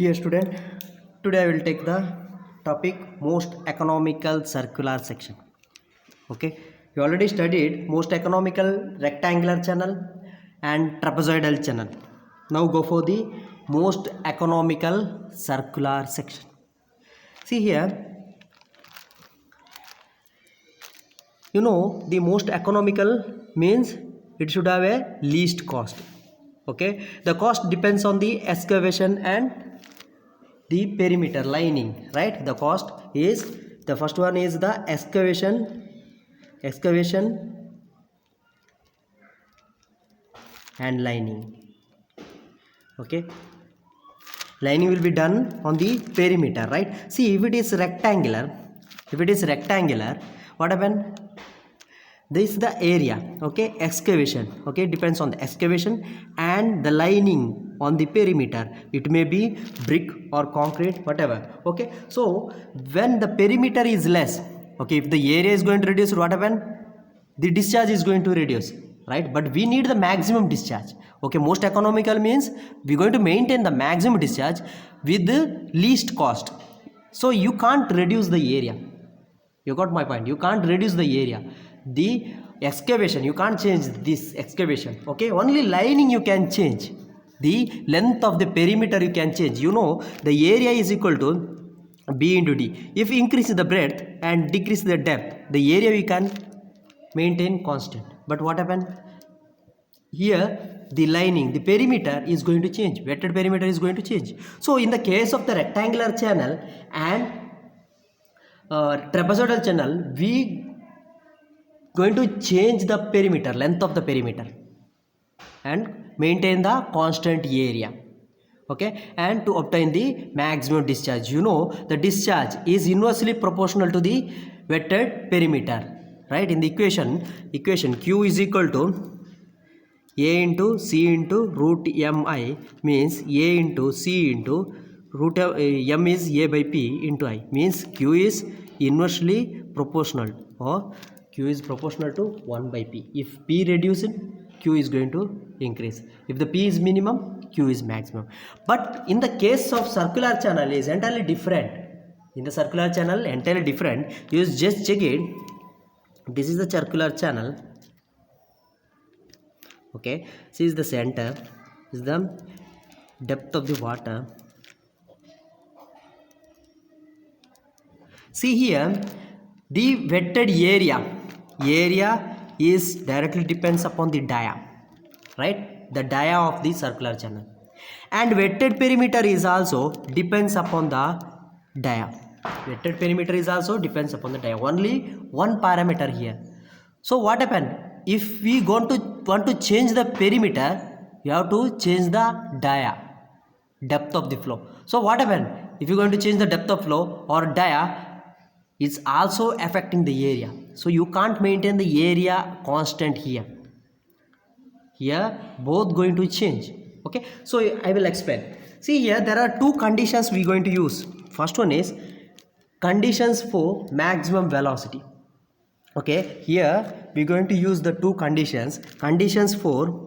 Dear student, today I will take the topic most economical circular section. Okay, you already studied most economical rectangular channel and trapezoidal channel. Now go for the most economical circular section. See here, the most economical means it should have a least cost. Okay, the cost depends on the excavation and the perimeter lining, right? The cost is, the first one is the excavation and lining. Okay, lining will be done on the perimeter, right? See, if it is rectangular, what happen? This is the area. Okay, excavation, okay, depends on the excavation and the lining on the perimeter. It may be brick or concrete, whatever. Okay, so when the perimeter is less, okay, if the area is going to reduce, what happen? The discharge is going to reduce, right? But we need the maximum discharge. Okay, most economical means we're going to maintain the maximum discharge with the least cost. So you can't reduce the area. You got my point? You can't reduce the area. The excavation, you can't change this excavation. Okay, only lining you can change. The length of the perimeter you can change. The area is equal to B into D. If increase the breadth and decrease the depth, the area we can maintain constant. But what happened? Here the lining, the perimeter is going to change. Wetted perimeter is going to change. So in the case of the rectangular channel and trapezoidal channel, we going to change the perimeter, length of the perimeter, and maintain the constant area. Okay, and to obtain the maximum discharge, the discharge is inversely proportional to the wetted perimeter, right? In the equation Q is equal to A into C into root mi, means A into C into root m is A by P into I, means Q is inversely proportional, or Q is proportional to 1 by P. If P reduces, Q is going to increase. If the P is minimum, Q is maximum. But in the case of circular channel is entirely different. In the circular channel, entirely different. You just check it. This is the circular channel. Okay, this is the center, this is the depth of the water. See here, the wetted area is directly depends upon the dia, right? The dia of the circular channel, and wetted perimeter is also depends upon the dia. Wetted perimeter is also depends upon the dia. Only one parameter here. So what happened? If we want to change the perimeter, you have to change the dia, depth of the flow. So what happened? If you're going to change the depth of flow or dia, it's also affecting the area. So you can't maintain the area constant here. Here both going to change. Okay, so I will explain. See here, there are two conditions we going to use. First one is conditions for maximum velocity. Okay, here we are going to use the two conditions for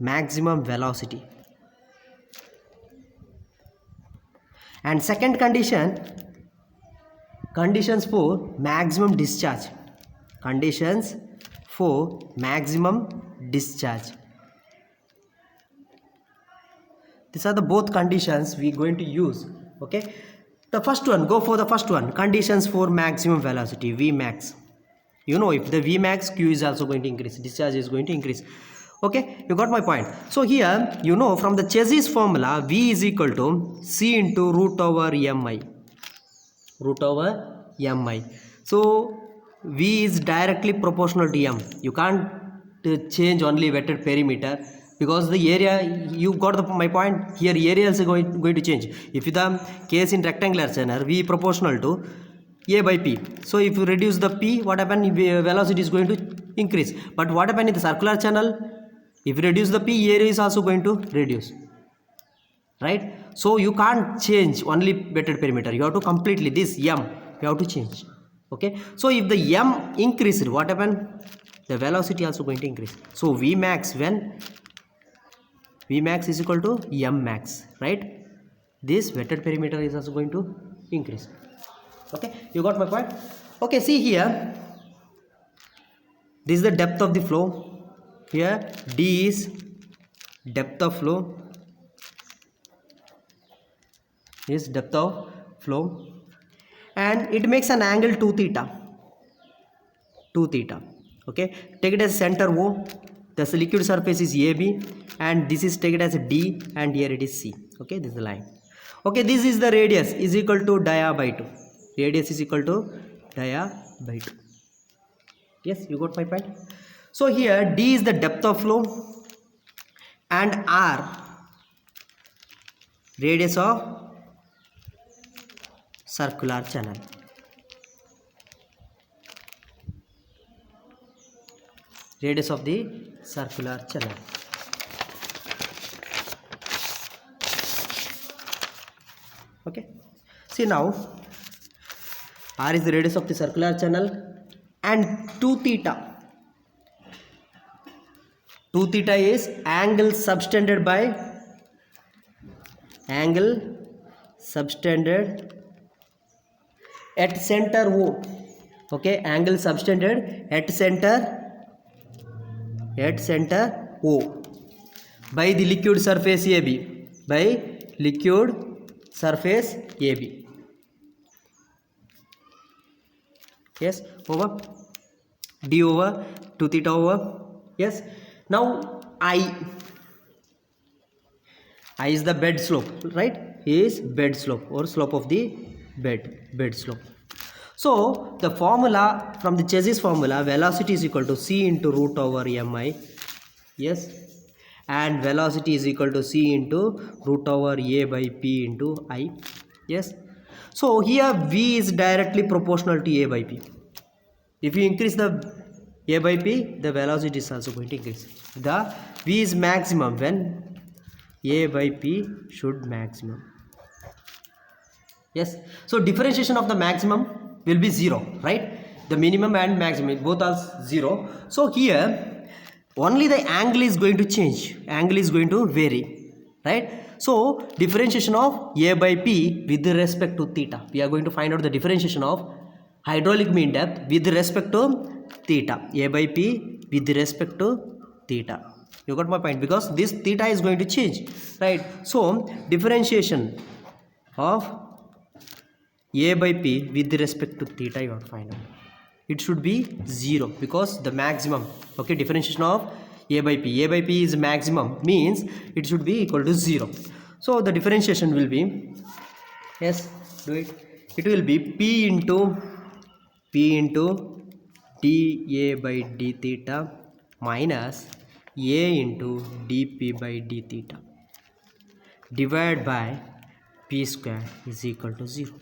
maximum velocity, and second conditions for maximum discharge. Conditions for maximum discharge. These are the both conditions we are going to use. Okay, the first one, go for the first one, conditions for maximum velocity, Vmax. If the Vmax, Q is also going to increase, discharge is going to increase. Okay, you got my point. So here, from the Chezy's formula, V is equal to C into root over mi. So V is directly proportional to m. You can't change only wetted perimeter, because the area, you got my point. Here area is going to change. If the case in rectangular channel, V proportional to A by P. So if you reduce the P, what happen? Velocity is going to increase. But what happen in the circular channel? If you reduce the P, area is also going to reduce, right? So you can't change only wetted perimeter. You have to completely, this m, you have to change. Okay, so if the m increases, what happen? The velocity also going to increase. So Vmax, when V max is equal to M max, right? This wetted perimeter is also going to increase. Okay, you got my point? Okay, see here, this is the depth of the flow. Here D is depth of flow, is depth of flow, and it makes an angle 2 theta. 2 theta. Okay, take it as center O. The liquid surface is AB, and this is take it as D, and here it is C. Okay, this is the line. Okay, this is the radius is equal to dia by 2. Radius is equal to dia by 2. Yes, you got my point. So here D is the depth of flow, and R radius of circular channel. Radius of the circular channel. Okay, see now, R is the radius of the circular channel, and 2 theta. 2 theta is angle subtended at center O. Okay, angle subtended at center O by the liquid surface AB, by liquid surface AB. Yes, over D over 2 theta over. Yes, now I is the bed slope, right? Is bed slope or slope of the bed slope. So the formula from the Chezy's formula, velocity is equal to C into root over mi. Yes, and velocity is equal to C into root over A by P into I. Yes, so here V is directly proportional to A by P. If you increase the A by P, the velocity is also going to increase. The V is maximum when A by P should maximum. Yes, so differentiation of the maximum will be 0, right? The minimum and maximum both are 0. So here only the angle is going to change, angle is going to vary, right? So differentiation of A by P with respect to theta, we are going to find out the differentiation of hydraulic mean depth with respect to theta, A by P with respect to theta. You got my point, because this theta is going to change, right? So differentiation of A by P with respect to theta, you have to find out. It should be 0 because the maximum, okay, differentiation of A by P is maximum, means it should be equal to 0. So the differentiation will be, yes, do it. It will be P into dA by d theta minus A into dP by d theta divided by P square is equal to 0.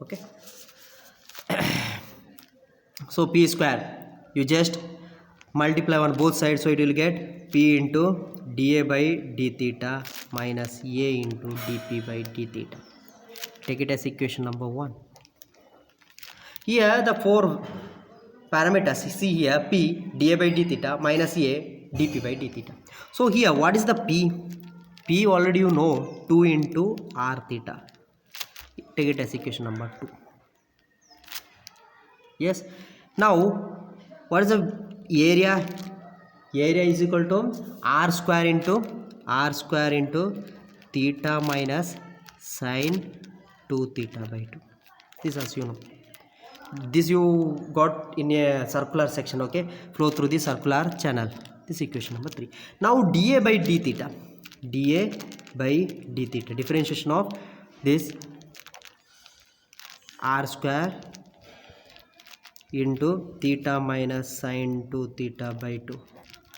Okay. So P square, you just multiply on both sides, so it will get P into dA by d theta minus A into dP by d theta. Take it as equation number 1. Here the 4 parameters, see here P dA by d theta minus A dP by d theta. So here what is the P? P already you know, 2 into r theta. Take it as equation number 2. Yes, now what is the area? Area is equal to r square into theta minus sine 2 theta by 2. This as you know, this you got in a circular section, okay, flow through the circular channel. This equation number 3. Now dA by d theta, differentiation of this r square into theta minus sine 2 theta by 2.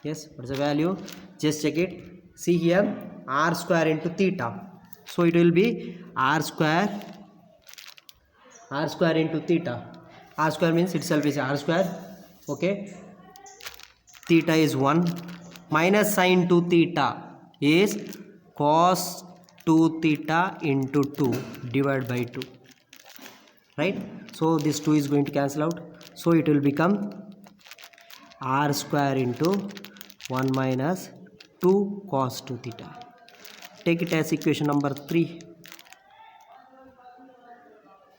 Yes, what is the value? Just check it. See here, r square into theta, so it will be r square into theta. R square means itself is r square, okay, theta is 1 minus sine 2 theta is cos 2 theta into 2 divided by 2, right? So this 2 is going to cancel out, so it will become r square into 1 minus 2 cos 2 theta. Take it as equation number 3.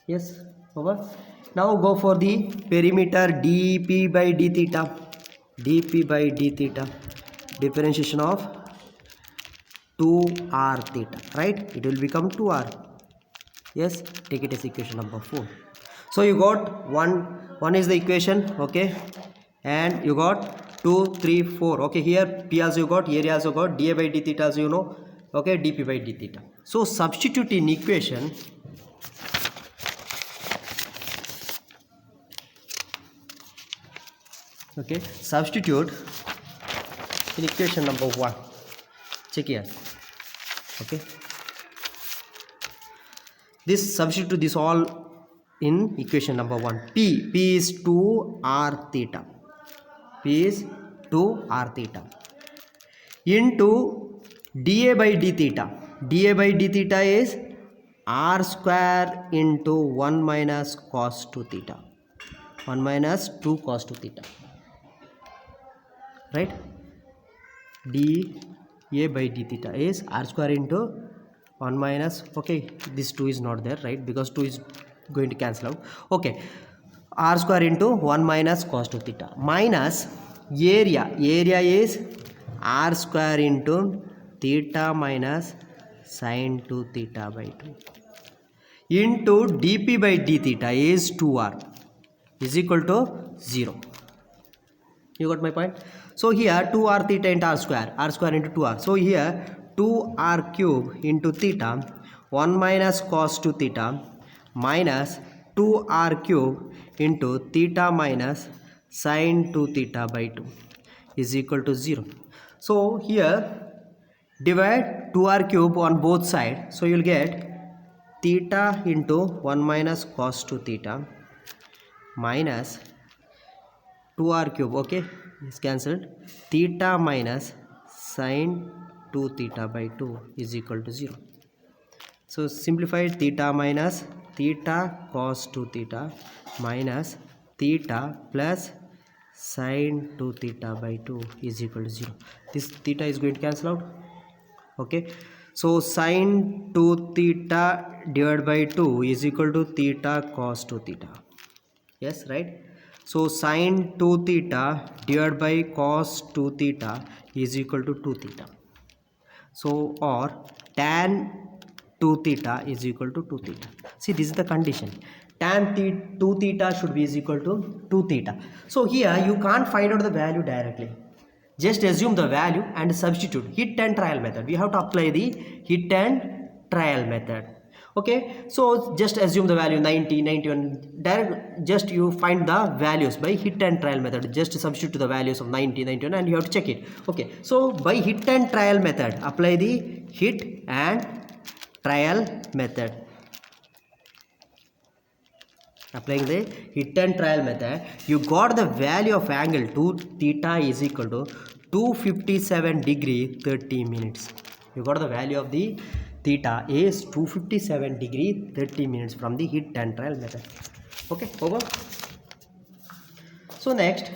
Yes, over. Now go for the perimeter dp by d theta. dp by d theta. Differentiation of 2r theta, right? It will become 2r. Yes, take it as equation number 4. So you got one is the equation, okay, and you got 2, 3, 4. Okay, here p also you got, area also got, dA by d theta also you know, okay, dp by d theta. So substitute in equation. Okay, substitute in equation number 1. Check here. Okay, this substitute this all in equation number 1. P is 2r theta. P is 2r theta into dA by d theta. dA by d theta is r square into 1 minus cos 2 theta. 1 minus 2 cos 2 theta. Right? dA by d theta is r square into 1 minus, okay, this 2 is not there, right, because 2 is going to cancel out. Okay, r square into 1 minus cos 2 theta minus area is r square into theta minus sin 2 theta by 2 into dp by d theta is 2r is equal to 0. You got my point? So here 2r theta into r square into 2r. So here 2r cube into theta 1 minus cos 2 theta minus 2r cube into theta minus sin 2 theta by 2 is equal to 0. So here divide 2r cube on both sides. So you will get theta into 1 minus cos 2 theta minus 2r cube, okay, is cancelled, theta minus sin 2 theta by 2 is equal to 0. So simplified, theta minus theta cos 2 theta minus theta plus sin 2 theta by 2 is equal to 0. This theta is going to cancel out. Okay, so sin 2 theta divided by 2 is equal to theta cos 2 theta. Yes, right? So sin 2 theta divided by cos 2 theta is equal to 2 theta. So or tan 2 theta is equal to 2 theta. See, this is the condition. Tan 2 theta should be is equal to 2 theta. So here you can't find out the value directly. Just assume the value and substitute. Hit and trial method. We have to apply the hit and trial method. Okay, so just assume the value 90, 91, direct, just you find the values by hit and trial method. Just substitute to the values of 90, 91 and you have to check it. Okay, so by hit and trial method, apply the hit and trial method. Applying the hit and trial method, you got the value of angle 2 theta is equal to 257 degree 30 minutes. You got the value of the theta is 257 degree 30 minutes from the hit and trial method. Okay, over. So next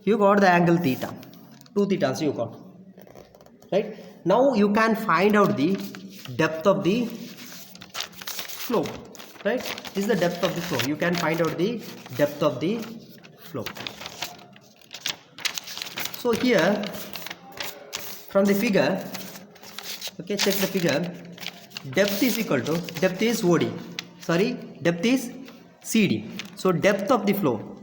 you got the angle theta, 2 theta you got, right? Now you can find out the depth of the flow, right? This is the depth of the flow. You can find out the depth of the flow. So here from the figure, okay, check the figure, depth is equal to, depth is OD, sorry, depth is CD. So depth of the flow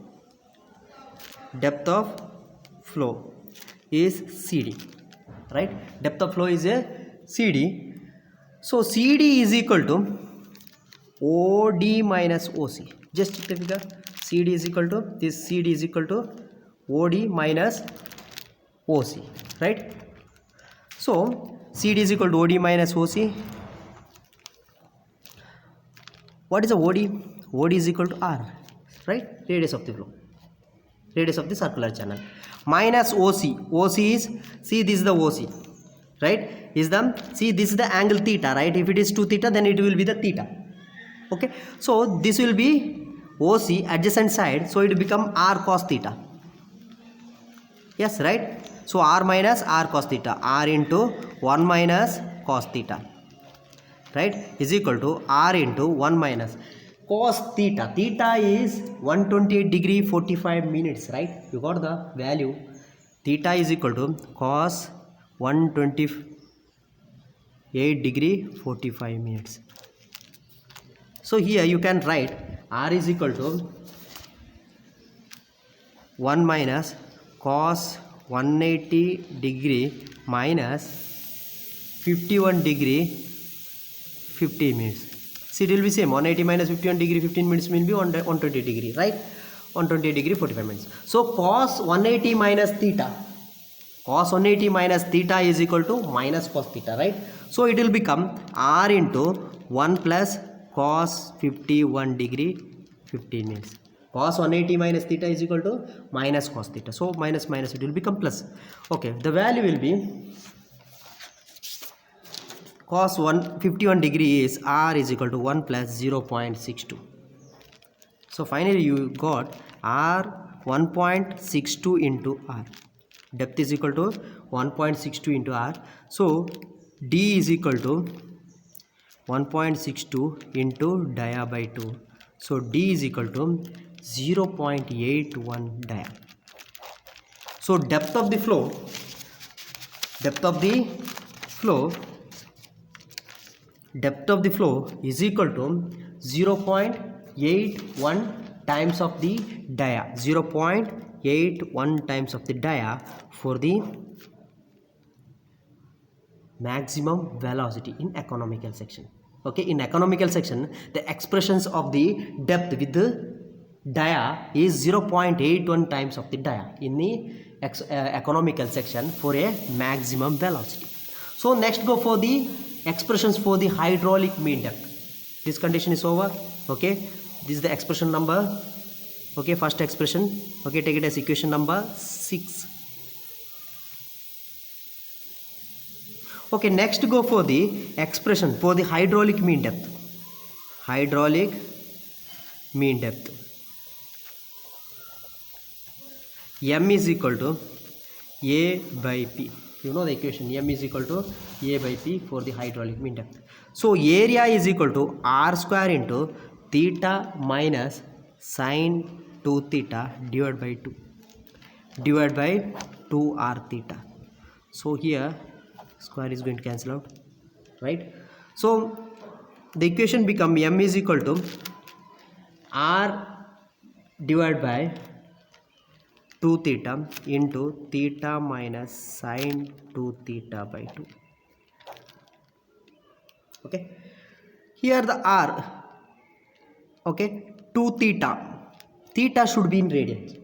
is CD, right? Depth of flow is a CD. So CD is equal to OD minus OC. Just check the figure. CD is equal to, this CD is equal to OD minus OC, right? So CD is equal to OD minus OC. What is the OD? OD is equal to R, right? Radius of the flow, radius of the circular channel, minus OC. OC is, see, this is the OC, right? Is the, see, this is the angle theta, right? If it is 2 theta, then it will be the theta. Okay, so this will be OC adjacent side, so it will become R cos theta. Yes, right? So r minus r cos theta, r into 1 minus cos theta, right, is equal to r into 1 minus cos theta. Theta is 128 degree 45 minutes, right? You got the value. Theta is equal to cos 128 degree 45 minutes. So here you can write r is equal to 1 minus cos 180 degree minus 51 degree 15 minutes. See, it will be same. 180 minus 51 degree 15 minutes will be 120 degree, right? 120 degree 45 minutes. So cos 180 minus theta, cos 180 minus theta is equal to minus cos theta, right? So it will become r into 1 plus cos 51 degree 15 minutes. Cos 180 minus theta is equal to minus cos theta. So minus minus it will become plus. Okay, the value will be cos 151 degree is r is equal to 1 plus 0.62. So finally you got r 1.62 into r. Depth is equal to 1.62 into r. So d is equal to 1.62 into dia by 2. So d is equal to 0.81 dia. So depth of the flow is equal to 0.81 times of the dia, 0.81 times of the dia for the maximum velocity in economical section. Okay, in economical section the expressions of the depth with the dia is 0.81 times of the dia in the economical section for a maximum velocity. So next go for the expressions for the hydraulic mean depth. This condition is over. Okay, this is the expression number, okay, first expression. Okay, take it as equation number 6. Okay, next go for the expression for the hydraulic mean depth. Hydraulic mean depth, m is equal to a by p. You know the equation, m is equal to a by p for the hydraulic mean depth. So area is equal to r square into theta minus sine 2 theta divided by 2 r theta. So here square is going to cancel out, right? So the equation become m is equal to r divided by 2 theta into theta minus sine 2 theta by 2. Okay, here the r, okay, 2 theta should be in radians.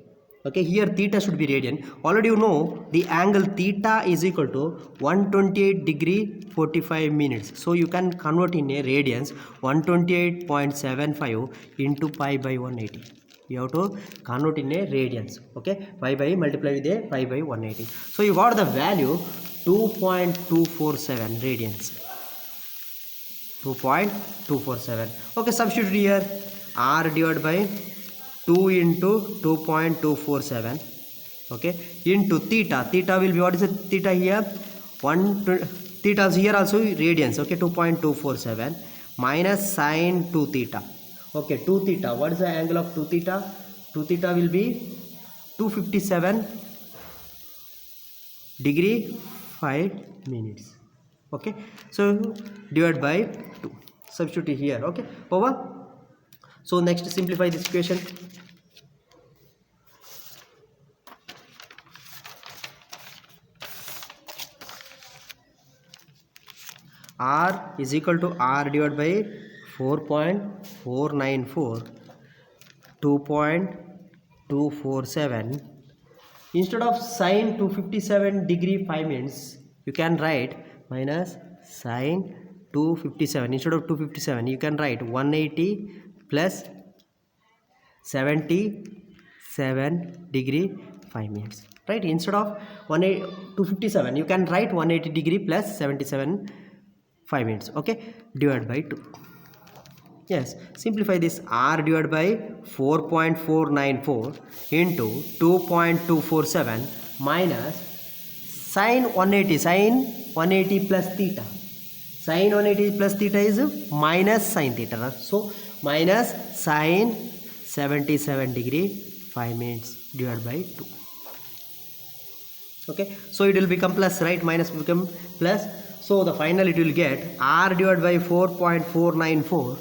Okay, here theta should be radian. Already you know the angle theta is equal to 128 degree 45 minutes. So you can convert in a radians 128.75 into pi by 180. You have to convert in a radians. Okay, pi by multiply with a pi by 180. So you got the value 2.247 radians. 2.247. Okay, substitute here r divided by 2 into 2.247, okay, into theta. Theta will be, what is the theta here? Theta is here also radians. Okay, 2.247 minus sine 2 theta. Okay, 2 theta. What is the angle of 2 theta? 2 theta will be 257 degree 5 minutes. Okay, so divided by 2. Substitute here. Okay, over. So next simplify this equation. R is equal to R divided by 4.494 2.247. Instead of sine 257 degree 5 minutes, you can write minus sine 257. Instead of 257 you can write 180 plus 77 degree 5 minutes, right? Instead of 257 you can write 180 degree plus 77 5 minutes. Okay, divided by 2. Yes, simplify this. R divided by 4.494 into 2.247 minus Sine 180 plus theta. Sine 180 plus theta is minus sine theta. So minus sine 77 degree 5 minutes divided by 2. Okay, so it will become plus, right? Minus will become plus. So the final it will get r divided by 4.494,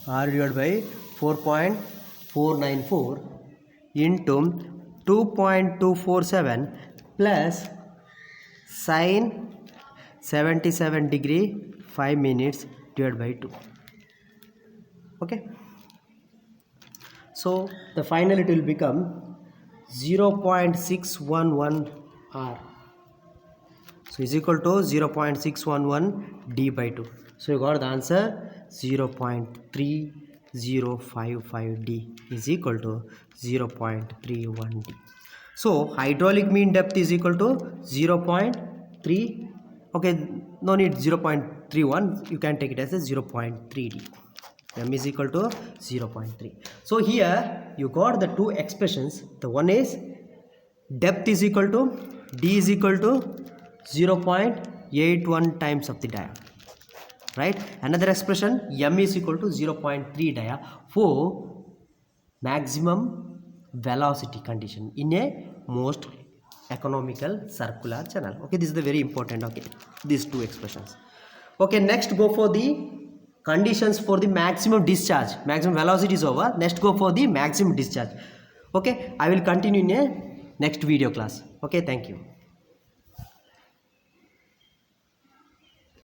r divided by 4.494 into 2.247 plus sine 77 degree 5 minutes divided by 2. Okay, so the final it will become 0.611 r, so is equal to 0.611 d by 2. So you got the answer 0.3055 d is equal to 0.31 d. So hydraulic mean depth is equal to 0.3. Okay, no need 0.31, you can take it as a 0.3 d. M is equal to 0.3. So here you got the two expressions. The one is depth is equal to d is equal to 0.81 times of the dia, right? Another expression m is equal to 0.3 dia for maximum velocity condition in a most economical circular channel. Okay, this is the very important. Okay, these two expressions. Okay, next go for the conditions for the maximum discharge. Maximum velocity is over, next go for the maximum discharge. Okay, I will continue in a next video class. Okay, thank you.